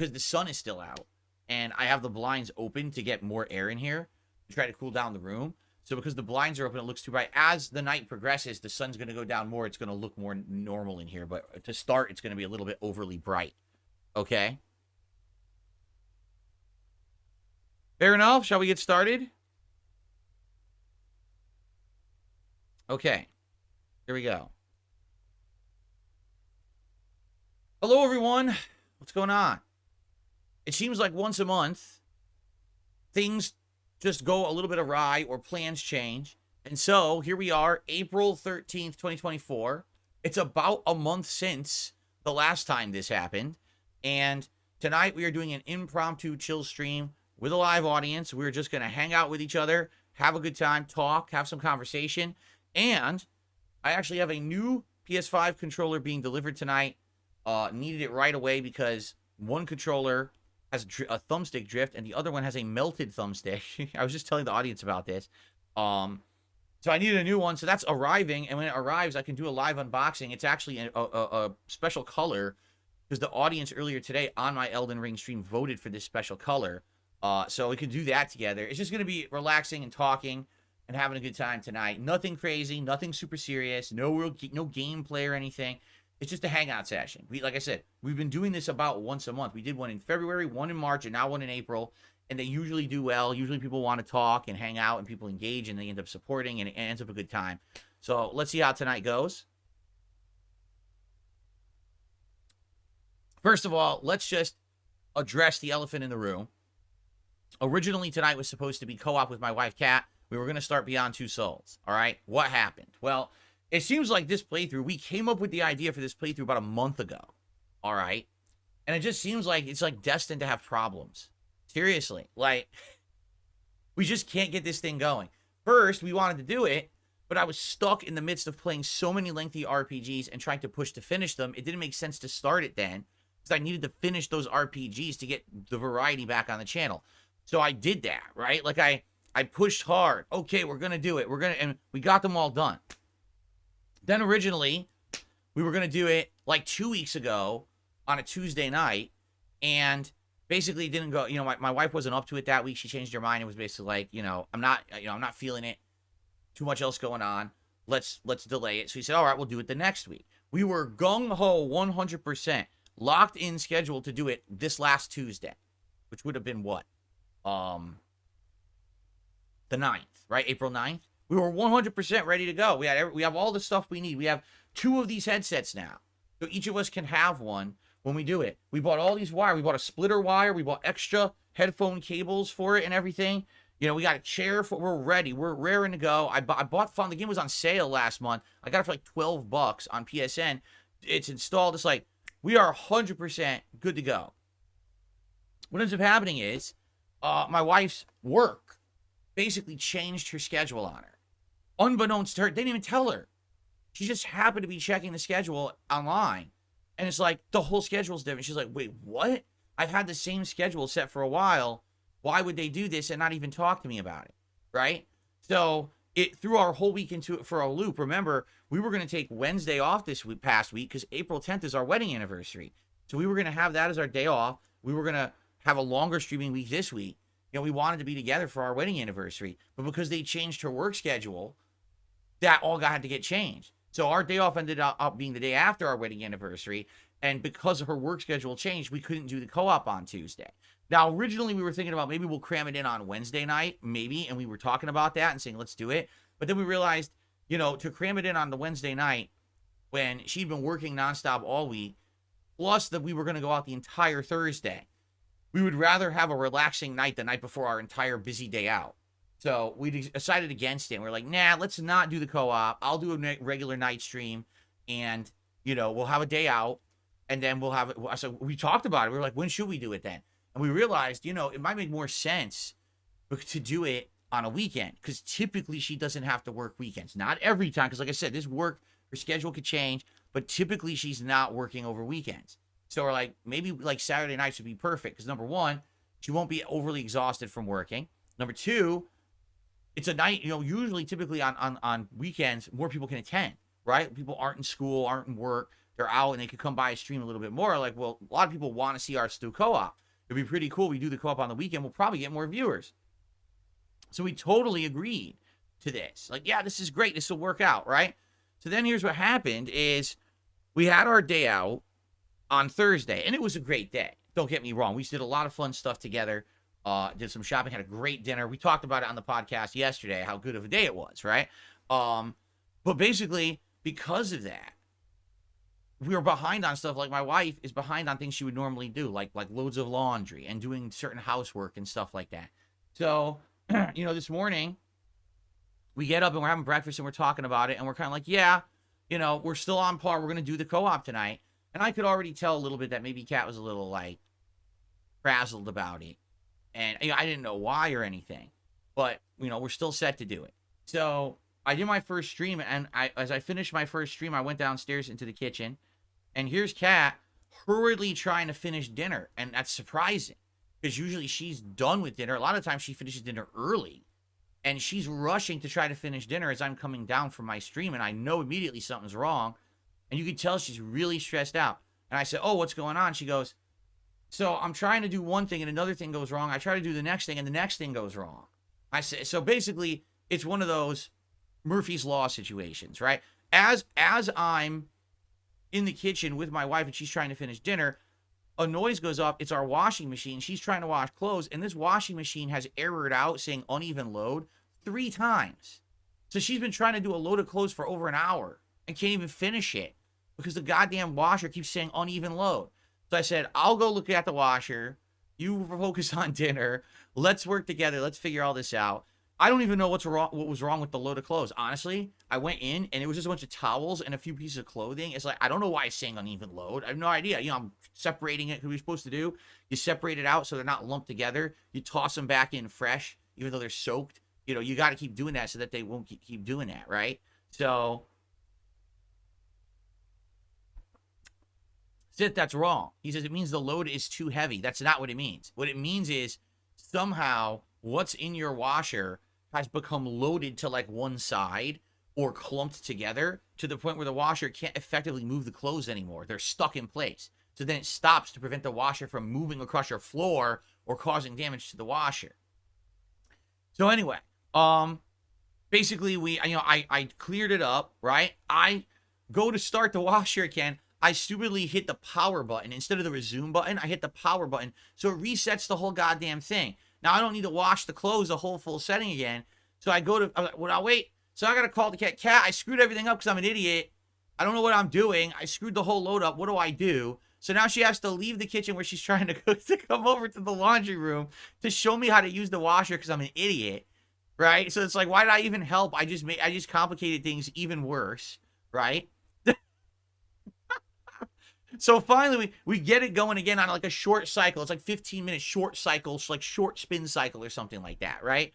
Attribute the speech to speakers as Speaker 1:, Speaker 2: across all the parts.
Speaker 1: because the sun is still out and I have the blinds open to get more air in here to try to cool down the room. So because the blinds are open, it looks too bright. As the night progresses, the sun's going to go down more. It's going to look more normal in here. But to start, it's going to be a little bit overly bright. Okay? Fair enough. Shall we get started? Okay. Here we go. Hello, everyone. What's going on? It seems like once a month, things just go a little bit awry or plans change. And so here we are, April 13th, 2024. It's about a month since the last time this happened. And tonight we are doing an impromptu chill stream with a live audience. We're just going to hang out with each other, have a good time, talk, have some conversation. And I actually have a new PS5 controller being delivered tonight. Needed it right away because one controller has a thumbstick drift and the other one has a melted thumbstick. I was just telling the audience about this. So I needed a new one. So that's arriving. And when it arrives, I can do a live unboxing. It's actually a special color because the audience earlier today on my Elden Ring stream voted for this special color. So we can do that together. It's just going to be relaxing and talking and having a good time tonight. Nothing crazy, nothing super serious, no gameplay or anything. It's just a hangout session. Like I said, we've been doing this about once a month. We did one in February, one in March, and now one in April. And they usually do well. Usually people want to talk and hang out and people engage and they end up supporting and it ends up a good time. So let's see how tonight goes. First of all, let's just address the elephant in the room. Originally tonight was supposed to be co-op with my wife, Kat. We were going to start Beyond Two Souls. All right. What happened? Well, it seems like this playthrough, we came up with the idea for this playthrough about a month ago. All right. And it just seems like it's like destined to have problems. Seriously. Like, we just can't get this thing going. First, we wanted to do it, but I was stuck in the midst of playing so many lengthy RPGs and trying to push to finish them. It didn't make sense to start it then because I needed to finish those RPGs to get the variety back on the channel. So I did that, right? Like I pushed hard. Okay, we're going to do it. And we got them all done. Then originally, we were going to do it like 2 weeks ago on a Tuesday night, and basically it didn't go, my wife wasn't up to it that week. She changed her mind. It was basically like, I'm not feeling it. Too much else going on. Let's delay it. So he said, all right, we'll do it the next week. We were gung-ho 100% locked in schedule to do it this last Tuesday, which would have been what? The 9th, right? April 9th. We were 100% ready to go. We have all the stuff we need. We have 2 of these headsets now. So each of us can have one when we do it. We bought all these wire. We bought a splitter wire. We bought extra headphone cables for it and everything. We got a chair we're ready. We're raring to go. I bought the game was on sale last month. I got it for like $12 on PSN. It's installed. It's like, we are 100% good to go. What ends up happening is, my wife's work basically changed her schedule on her. Unbeknownst to her, they didn't even tell her. She just happened to be checking the schedule online. And it's like, the whole schedule's different. She's like, wait, what? I've had the same schedule set for a while. Why would they do this and not even talk to me about it? Right? So it threw our whole week into it for a loop. Remember, we were going to take Wednesday off this past week because April 10th is our wedding anniversary. So we were going to have that as our day off. We were going to have a longer streaming week this week. We wanted to be together for our wedding anniversary. But because they changed her work schedule, that all had to get changed. So our day off ended up being the day after our wedding anniversary. And because of her work schedule changed, we couldn't do the co-op on Tuesday. Now, originally, we were thinking about maybe we'll cram it in on Wednesday night, maybe. And we were talking about that and saying, let's do it. But then we realized, to cram it in on the Wednesday night when she'd been working nonstop all week, plus that we were going to go out the entire Thursday. We would rather have a relaxing night the night before our entire busy day out. So we decided against it. We're like, nah, let's not do the co-op. I'll do a regular night stream and, we'll have a day out and then we'll have it. So we talked about it. We were like, when should we do it then? And we realized, it might make more sense to do it on a weekend because typically she doesn't have to work weekends. Not every time. Because like I said, her schedule could change, but typically she's not working over weekends. So we're like, maybe like Saturday nights would be perfect because number one, she won't be overly exhausted from working. Number two, it's a night, usually typically on weekends, more people can attend, right? People aren't in school, aren't in work. they're out and they could come by and stream a little bit more. Like, well, a lot of people want to see our Stu co-op. It'd be pretty cool. We do the co-op on the weekend. We'll probably get more viewers. So we totally agreed to this. Like, yeah, this is great. This will work out, right? So then here's what happened is we had our day out on Thursday, and it was a great day. Don't get me wrong. We did a lot of fun stuff together. Did some shopping, had a great dinner. We talked about it on the podcast yesterday, how good of a day it was, right? But basically, because of that, we were behind on stuff. Like my wife is behind on things she would normally do, like loads of laundry and doing certain housework and stuff like that. So, this morning we get up and we're having breakfast and we're talking about it and we're kind of like, yeah, we're still on par. We're going to do the co-op tonight. And I could already tell a little bit that maybe Kat was a little like frazzled about it. And I didn't know why or anything, but we're still set to do it. So I did my first stream, and as I finished my first stream, I went downstairs into the kitchen. And here's Kat hurriedly trying to finish dinner. And that's surprising because usually she's done with dinner. A lot of times she finishes dinner early and she's rushing to try to finish dinner as I'm coming down from my stream. And I know immediately something's wrong. And you can tell she's really stressed out. And I said, oh, what's going on? She goes, so I'm trying to do one thing and another thing goes wrong. I try to do the next thing and the next thing goes wrong. I said, so basically it's one of those Murphy's Law situations, right? As I'm in the kitchen with my wife and she's trying to finish dinner, a noise goes up. It's our washing machine. She's trying to wash clothes, and this washing machine has errored out saying uneven load 3 times. So she's been trying to do a load of clothes for over an hour and can't even finish it because the goddamn washer keeps saying uneven load. So I said, I'll go look at the washer. You focus on dinner. Let's work together. Let's figure all this out. I don't even know what was wrong with the load of clothes. Honestly, I went in and it was just a bunch of towels and a few pieces of clothing. It's like, I don't know why it's saying uneven load. I have no idea. I'm separating it. What we're supposed to do, you separate it out so they're not lumped together. You toss them back in fresh, even though they're soaked. You got to keep doing that so that they won't keep doing that, right? So, Sid, that's wrong. He says it means the load is too heavy. That's not what it means. What it means is somehow what's in your washer has become loaded to like one side or clumped together to the point where the washer can't effectively move the clothes anymore. They're stuck in place. So then it stops to prevent the washer from moving across your floor or causing damage to the washer. So anyway, basically I cleared it up, right? I go to start the washer again. I stupidly hit the power button. Instead of the resume button, I hit the power button. So it resets the whole goddamn thing. Now, I don't need to wash the clothes the whole full setting again. So I'm like, well, I'll wait. So I got to call the Kat. I screwed everything up because I'm an idiot. I don't know what I'm doing. I screwed the whole load up. What do I do? So now she has to leave the kitchen where she's trying to cook to come over to the laundry room to show me how to use the washer because I'm an idiot, right? So it's like, why did I even help? I just complicated things even worse, right? So finally, we get it going again on like a short cycle. It's like 15-minute short cycles, like short spin cycle or something like that, right?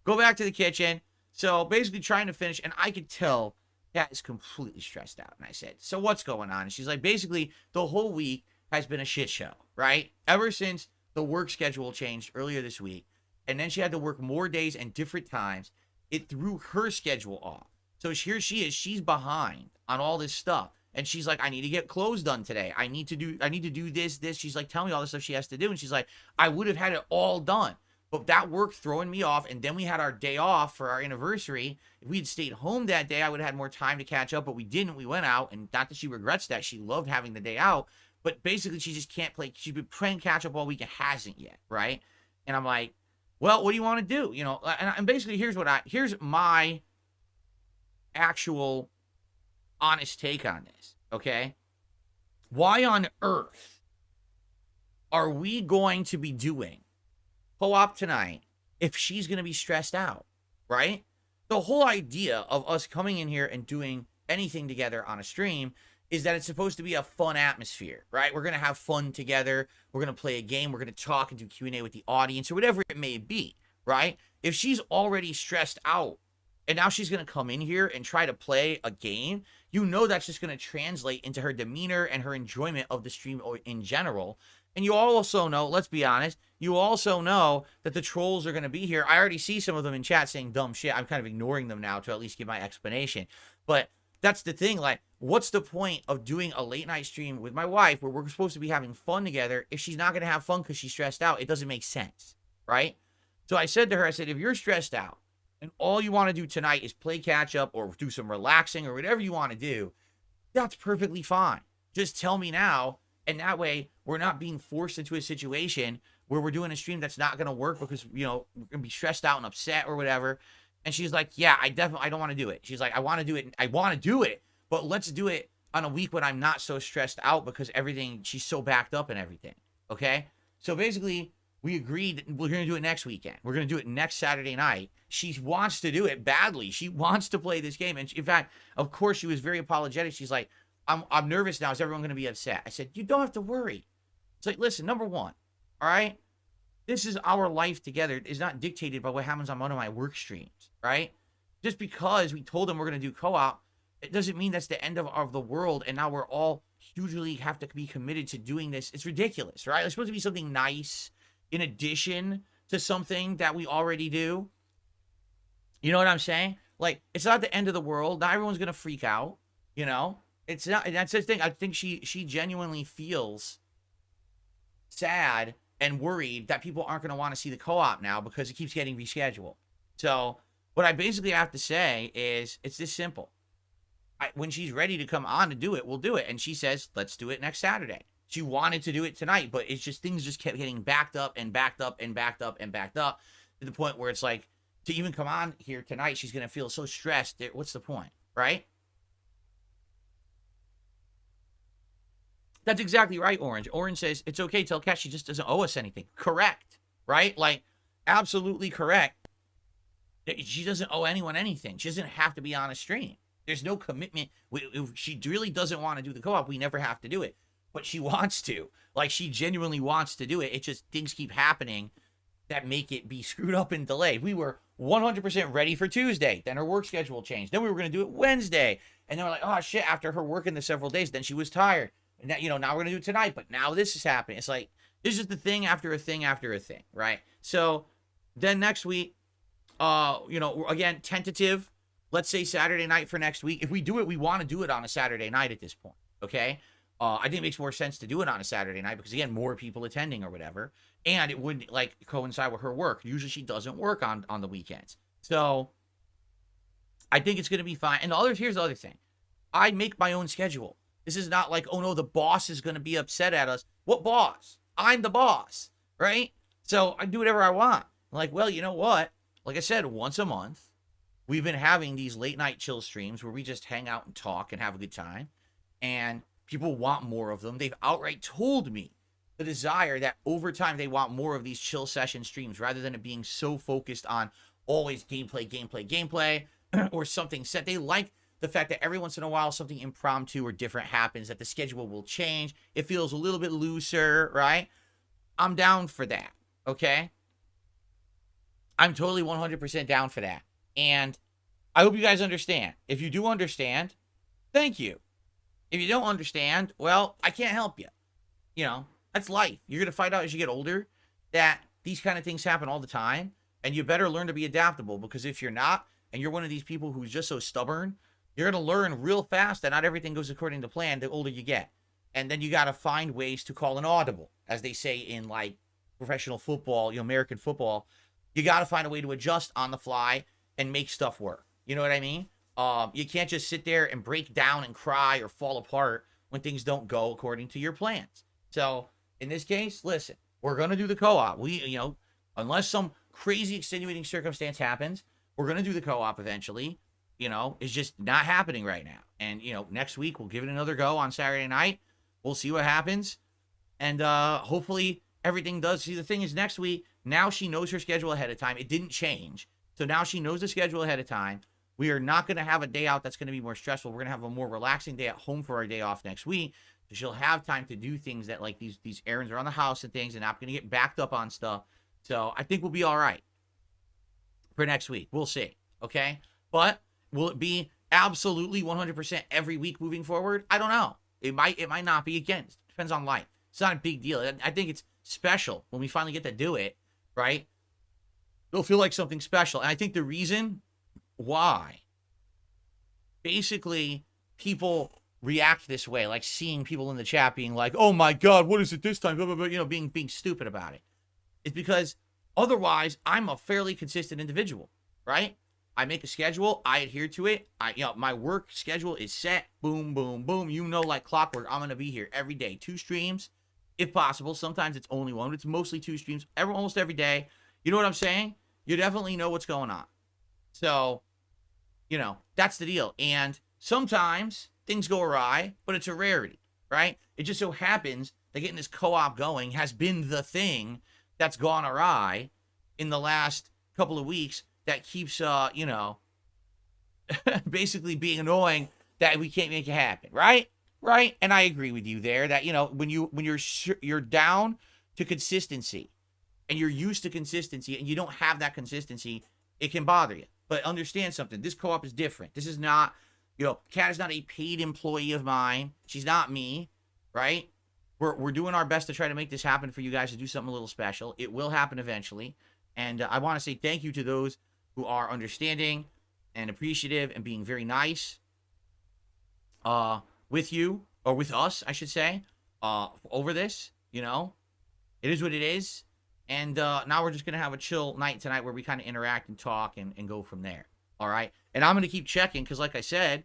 Speaker 1: Go back to the kitchen. So basically trying to finish, and I could tell Kat is completely stressed out. And I said, so what's going on? And she's like, basically, the whole week has been a shit show, right? Ever since the work schedule changed earlier this week, and then she had to work more days and different times, it threw her schedule off. So here she is. She's behind on all this stuff. And she's like, I need to get clothes done today. I need to do this. She's like, tell me all the stuff she has to do. And she's like, I would have had it all done. But that work throwing me off. And then we had our day off for our anniversary. If we had stayed home that day, I would have had more time to catch up. But we didn't. We went out. And not that she regrets that. She loved having the day out. But basically, she just can't play. She's been playing catch up all week and hasn't yet. Right. And I'm like, well, what do you want to do? And basically, here's my actual honest take on this, okay? Why on earth are we going to be doing co-op tonight if she's going to be stressed out, right? The whole idea of us coming in here and doing anything together on a stream is that it's supposed to be a fun atmosphere, right? We're going to have fun together. We're going to play a game. We're going to talk and do Q&A with the audience or whatever it may be, right? If she's already stressed out and now she's going to come in here and try to play a game, that's just going to translate into her demeanor and her enjoyment of the stream in general. And you also know, let's be honest, you also know that the trolls are going to be here. I already see some of them in chat saying dumb shit. I'm kind of ignoring them now to at least give my explanation. But that's the thing. Like, what's the point of doing a late night stream with my wife where we're supposed to be having fun together if she's not going to have fun because she's stressed out? It doesn't make sense, right? So I said to her, I said, if you're stressed out and all you want to do tonight is play catch up or do some relaxing or whatever you want to do, that's perfectly fine. Just tell me now. And that way we're not being forced into a situation where we're doing a stream that's not going to work because, you know, we're going to be stressed out and upset or whatever. And she's like, yeah, I don't want to do it. She's like, I want to do it, but let's do it on a week when I'm not so stressed out because she's so backed up and everything. Okay. So basically we agreed we're going to do it next weekend. We're going to do it next Saturday night. She wants to do it badly. She wants to play this game. And in fact, of course, she was very apologetic. She's like, I'm nervous now. Is everyone going to be upset? I said, you don't have to worry. It's like, listen, number one, all right? This is our life together. It's not dictated by what happens on one of my work streams, right? Just because we told them we're going to do co-op, it doesn't mean that's the end of the world. And now we're all hugely have to be committed to doing this. It's ridiculous, right? It's supposed to be something nice in addition to something that we already do. You know what I'm saying? Like, it's not the end of the world. Not everyone's going to freak out, you know? It's not, that's the thing. I think she genuinely feels sad and worried that people aren't going to want to see the co-op now because it keeps getting rescheduled. So what I basically have to say is it's this simple. When she's ready to come on to do it, we'll do it. And she says, let's do it next Saturday. She wanted to do it tonight, but it's just things just kept getting backed up and backed up and backed up and backed up to the point where it's like, to even come on here tonight, she's going to feel so stressed. What's the point, right? That's exactly right, Orange. Orange says, it's okay, tell Kat she just doesn't owe us anything. Correct, right? Like, absolutely correct. She doesn't owe anyone anything. She doesn't have to be on a stream. There's no commitment. If she really doesn't want to do the co-op, we never have to do it. But she wants to. Like, she genuinely wants to do it. It's just things keep happening that make it be screwed up and delayed. We were 100% ready for Tuesday. Then her work schedule changed. Then we were going to do it Wednesday. And then we're like, oh, shit, after her working the several days, then she was tired. And now, you know, now we're going to do it tonight, but now this is happening. It's like, this is the thing after a thing after a thing, right? So then next week, you know, again, tentative, let's say Saturday night for next week. If we do it, we want to do it on a Saturday night at this point, okay? I think it makes more sense to do it on a Saturday night because, again, more people attending or whatever. And it wouldn't, like, coincide with her work. Usually she doesn't work on the weekends. So I think it's going to be fine. And here's the other thing. I make my own schedule. This is not like, oh, no, the boss is going to be upset at us. What boss? I'm the boss, right? So I do whatever I want. I'm like, well, you know what? Like I said, once a month, we've been having these late night chill streams where we just hang out and talk and have a good time. And people want more of them. They've outright told me the desire that over time they want more of these chill session streams rather than it being so focused on always gameplay, or something set. They like the fact that every once in a while something impromptu or different happens, that the schedule will change. It feels a little bit looser, right? I'm down for that, okay? I'm totally 100% down for that. And I hope you guys understand. If you do understand, thank you. If you don't understand, well, I can't help you. You know, that's life. You're going to find out as you get older that these kind of things happen all the time. And you better learn to be adaptable, because if you're not, and you're one of these people who's just so stubborn, you're going to learn real fast that not everything goes according to plan the older you get. And then you got to find ways to call an audible, as they say in like professional football, you know, American football. You got to find a way to adjust on the fly and make stuff work. You know what I mean? You can't just sit there and break down and cry or fall apart when things don't go according to your plans. So in this case, listen, we're going to do the co-op. We, you know, unless some crazy extenuating circumstance happens, we're going to do the co-op eventually. You know, it's just not happening right now. And, you know, next week we'll give it another go on Saturday night. We'll see what happens. And hopefully everything does. See, the thing is, next week, now she knows her schedule ahead of time. It didn't change. So now she knows the schedule ahead of time. We are not going to have a day out that's going to be more stressful. We're going to have a more relaxing day at home for our day off next week. So she'll have time to do things that, like, these errands around the house and things, and not going to get backed up on stuff. So I think we'll be all right for next week. We'll see. Okay? But will it be absolutely 100% every week moving forward? I don't know. It might not be. Again, it depends on life. It's not a big deal. I think it's special when we finally get to do it, right? It'll feel like something special. And I think the reason why, basically, people react this way, like seeing people in the chat being like, "Oh my God, what is it this time?" Blah, blah, blah, you know, being stupid about it. It's because otherwise, I'm a fairly consistent individual, right? I make a schedule, I adhere to it. My work schedule is set. Boom, boom, boom. You know, like clockwork, I'm gonna be here every day. 2 streams, if possible. Sometimes it's only 1. It's mostly 2 streams, almost every day. You know what I'm saying? You definitely know what's going on. So, you know, that's the deal. And sometimes things go awry, but it's a rarity, right? It just so happens that getting this co-op going has been the thing that's gone awry in the last couple of weeks that keeps, you know, basically being annoying that we can't make it happen, right? Right? And I agree with you there that, you know, when you're down to consistency and you're used to consistency and you don't have that consistency, it can bother you. But understand something. This co-op is different. This is not, you know, Kat is not a paid employee of mine. She's not me, right? We're doing our best to try to make this happen for you guys, to do something a little special. It will happen eventually. And I want to say thank you to those who are understanding and appreciative and being very nice with you, or with us, I should say, over this. You know, it is what it is. And now we're just going to have a chill night tonight where we kind of interact and talk and go from there. All right. And I'm going to keep checking because, like I said,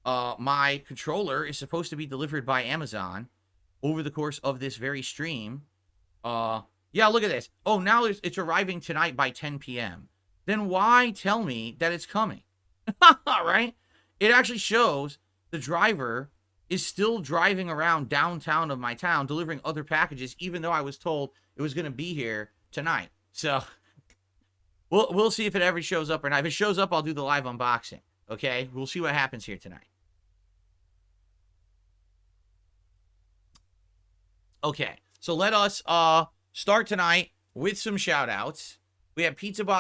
Speaker 1: my controller is supposed to be delivered by Amazon over the course of this very stream. Yeah, look at this. Oh, now it's arriving tonight by 10 p.m. Then why tell me that it's coming? Right? It actually shows the driver is still driving around downtown of my town delivering other packages, even though I was told it was going to be here tonight. So we'll see if it ever shows up or not. If it shows up, I'll do the live unboxing. Okay? We'll see what happens here tonight. Okay. So let us start tonight with some shout outs. We have Pizza Box.